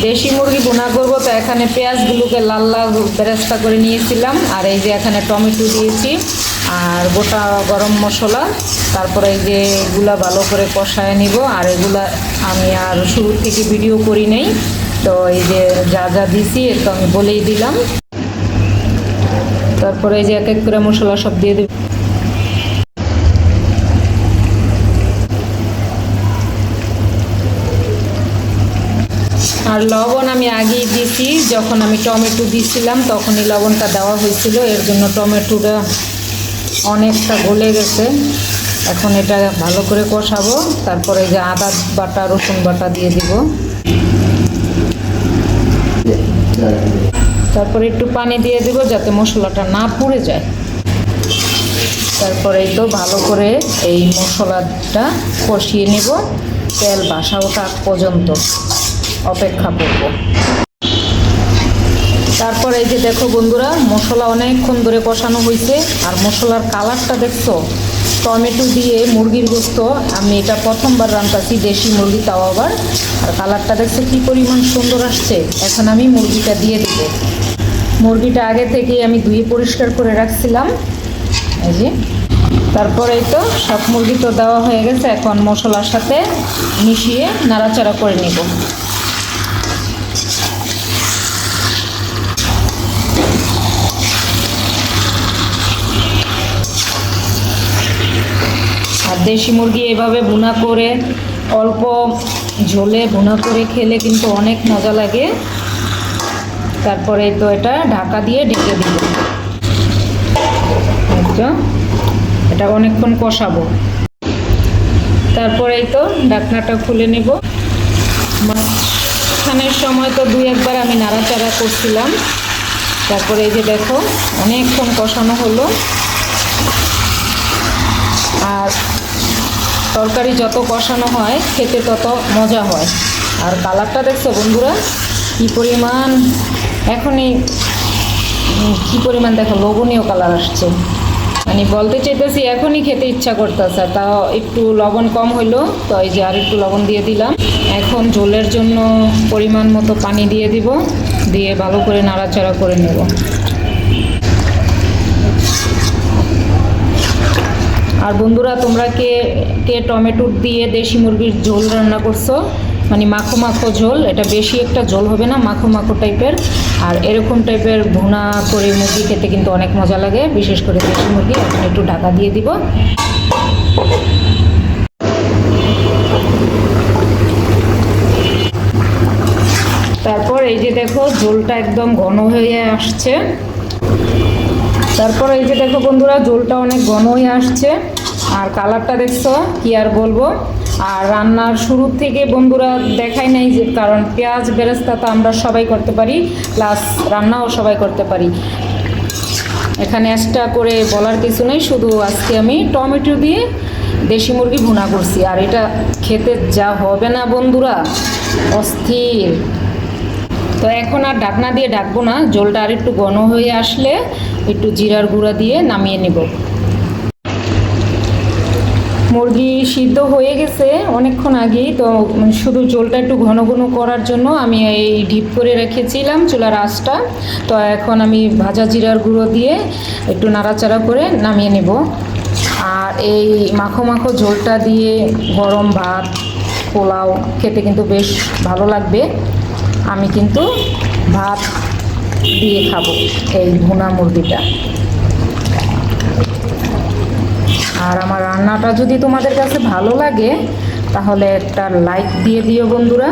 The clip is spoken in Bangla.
দেশি মুরগি ভুনা করবো, তো এখানে পেঁয়াজগুলোকে লাল লাল বেরেস্তা করে নিয়েছিলাম। আর এই যে এখানে টমেটো দিয়েছি আর গোটা গরম মশলা। তারপরে এই যে এগুলা ভালো করে কষায় নিব। আর এগুলা আমি আর শুরু থেকে ভিডিও করি নেই, তো এই যে যা যা দিছি তো আমি বলেই দিলাম। তারপরে এই যে এক এক করে মশলা সব দিয়ে দেব। আর লবণ আমি আগেই দিয়েছি, যখন আমি টমেটো দিয়েছিলাম তখনই লবণটা দেওয়া হয়েছিল, এর জন্য টমেটোটা অনেকটা গলে গেছে। এখন এটা ভালো করে কষাবো। তারপরে যে আদা বাটা রসুন বাটা দিয়ে দিব। তারপরে একটু পানি দিয়ে দিব যাতে মশলাটা না পুড়ে যায়। তারপরে তো ভালো করে এই মশলাটা কষিয়ে নেব, তেল বাসা ওঠা পর্যন্ত অপেক্ষা করব। তারপরে এই যে দেখো বন্ধুরা, মশলা অনেকক্ষণ ধরে কষানো হয়েছে। আর মশলার কালারটা দেখছো, টমেটো দিয়ে মুরগির গোস্ত, আমি এটা প্রথমবার রান্তাছি, দেশি মুরগি তাও আবার। আর কালারটা দেখছো কী পরিমাণ সুন্দর আসছে। এখন আমি মুরগিটা দিয়ে দেব। মুরগিটা আগে থেকেই আমি ধুয়ে পরিষ্কার করে রাখছিলাম, এই যে। তারপরে এই তো সব মুরগি তো দেওয়া হয়ে গেছে। এখন মশলার সাথে মিশিয়ে নাড়াচাড়া করে নেব। আর দেশি মুরগি এভাবে ভুনা করে অল্প ঝোলে ভুনা করে খেলে কিন্তু অনেক মজা লাগে। তারপরে তো এটা ঢাকা দিয়ে ঢেকে দিব। এটা অনেকক্ষণ কষাবো। তারপরে তো ঢাকনাটা খুলে নিব। মাঝখানের সময় তো দুই একবার আমি নাড়াচাড়া করছিলাম। তারপরে এই যে দেখো অনেকক্ষণ কষানো হলো। আর তরকারি যত কষানো হয় খেতে তত মজা হয়। আর কালারটা দেখছো বন্ধুরা কী পরিমাণ, এখনই কী পরিমাণ দেখো লোভনীয় কালার আসছে। মানে বলতে চাইতেছি এখনই খেতে ইচ্ছা করতেছে। তাও একটু লবণ কম হইলো, তো এই যে আর একটু লবণ দিয়ে দিলাম। এখন ঝোলের জন্য পরিমাণ মতো পানি দিয়ে দিব, দিয়ে ভালো করে নাড়াচাড়া করে নেব। আর বন্ধুরা তোমরা কে কে টমেটো দিয়ে দেশি মুরগির ঝোল রান্না করছো, মানে মাখো মাখো ঝোল, এটা বেশি একটা ঝোল হবে না, মাখো মাখো টাইপের। আর এরকম টাইপের ভুনা করে মুরগি খেতে কিন্তু অনেক মজা লাগে, বিশেষ করে দেশি মুরগি। এখন একটু ঢাকা দিয়ে দিব। তারপর এই যে দেখো ঝোলটা একদম ঘন হয়ে আসছে। তারপর এই যে দেখো বন্ধুরা ঝোলটা অনেক ঘন হয়ে আসছে। আর কালারটা দেখছো কি আর বলবো। আর রান্নার শুরু থেকে বন্ধুরা দেখাই নাই যে, কারণ পেঁয়াজ বেরেস্তা তো আমরা সবাই করতে পারি, প্লাস রান্নাও সবাই করতে পারি। এখানে এক্সট্রা করে বলার কিছু নেই, শুধু আজকে আমি টমেটো দিয়ে দেশি মুরগি ভুনা করছি। আর এটা খেতে যা হবে না বন্ধুরা, অস্থির। তো এখন আর ঢাকনা দিয়ে ঢাকবো না, ঝোলটা আর একটু ঘন হয়ে আসলে একটু জিরার গুঁড়া দিয়ে নামিয়ে নেব। মুরগি সিদ্ধ হয়ে গেছে অনেকক্ষণ আগেই, তো শুধু ঝোলটা একটু ঘন ঘন করার জন্য আমি এই ডিপ করে রেখেছিলাম চুলার আঁচটা। তো এখন আমি ভাজা জিরার গুঁড়ো দিয়ে একটু নাড়াচাড়া করে নামিয়ে নেব। আর এই মাখো মাখো ঝোলটা দিয়ে গরম ভাত, পোলাও খেতে কিন্তু বেশ ভালো লাগবে। আমি কিন্তু ভাত দিয়ে খাবো এই ভুনা মুরগিটা। আর আমার রান্নাটা যদি তোমাদের কাছে ভালো লাগে তাহলে একটা লাইক দিয়ে দিও বন্ধুরা।